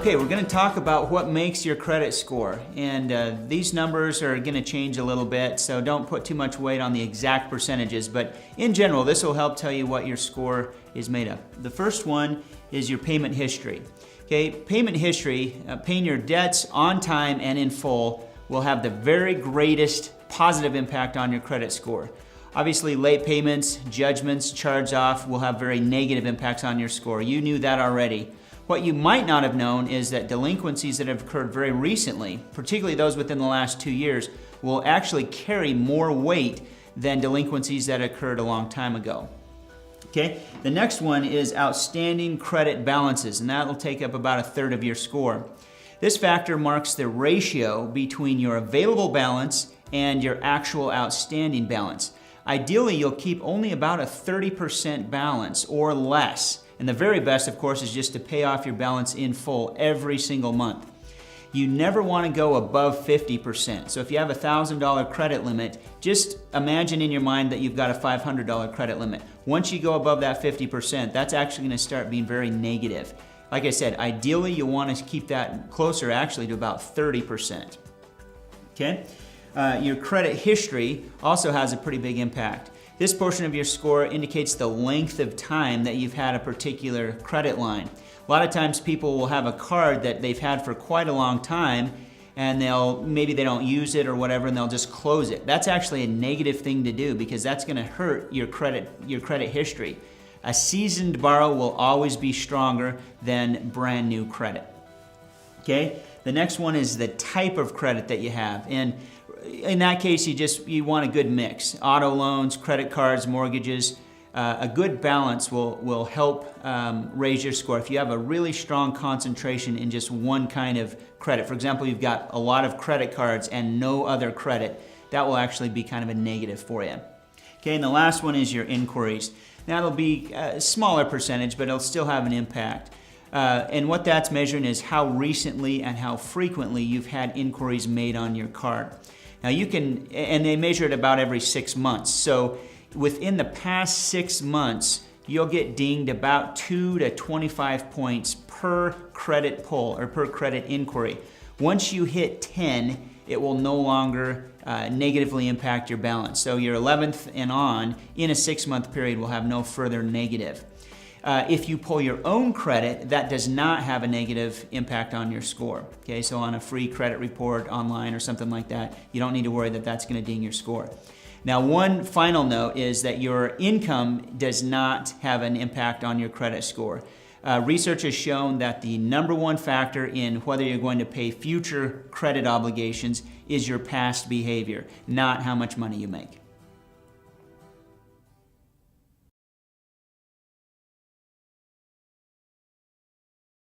Okay, we're going to talk about what makes your credit score, and these numbers are going to change a little bit, so don't put too much weight on the exact percentages, but in general this will help tell you what your score is made of. The first one is your payment history. Okay, payment history, paying your debts on time and in full, will have the very greatest positive impact on your credit score. Obviously, late payments, judgments, charge-off will have very negative impacts on your score. You knew that already. What you might not have known is that delinquencies that have occurred very recently, particularly those within the last 2 years, will actually carry more weight than delinquencies that occurred a long time ago. Okay, the next one is outstanding credit balances, and that will take up about 1/3 of your score. This factor marks the ratio between your available balance and your actual outstanding balance. Ideally, you'll keep only about a 30% balance or less. And the very best, of course, is just to pay off your balance in full every single month. You never want to go above 50%. So if you have a $1,000 credit limit, just imagine in your mind that you've got a $500 credit limit. Once you go above that 50%, that's actually going to start being very negative. Like I said, ideally you want to keep that closer actually to about 30%. Okay? Your credit history also has a pretty big impact. This portion of your score indicates the length of time that you've had a particular credit line. A lot of times people will have a card that they've had for quite a long time and maybe they don't use it or whatever and they'll just close it. That's actually a negative thing to do because that's going to hurt your credit history. A seasoned borrow will always be stronger than brand new credit. Okay? The next one is the type of credit that you have. And in that case, you want a good mix. Auto loans, credit cards, mortgages. A good balance will help raise your score. If you have a really strong concentration in just one kind of credit, for example, you've got a lot of credit cards and no other credit, that will actually be kind of a negative for you. Okay, and the last one is your inquiries. That'll be a smaller percentage, but it'll still have an impact. And what that's measuring is how recently and how frequently you've had inquiries made on your card. Now and they measure it about every 6 months. So within the past 6 months, you'll get dinged about 2 to 25 points per credit pull or per credit inquiry. Once you hit 10, it will no longer negatively impact your balance. So your 11th and on in a 6-month period will have no further negative. If you pull your own credit, that does not have a negative impact on your score. Okay, so on a free credit report online or something like that, you don't need to worry that that's going to ding your score. Now, one final note is that your income does not have an impact on your credit score. Research has shown that the #1 factor in whether you're going to pay future credit obligations is your past behavior, not how much money you make.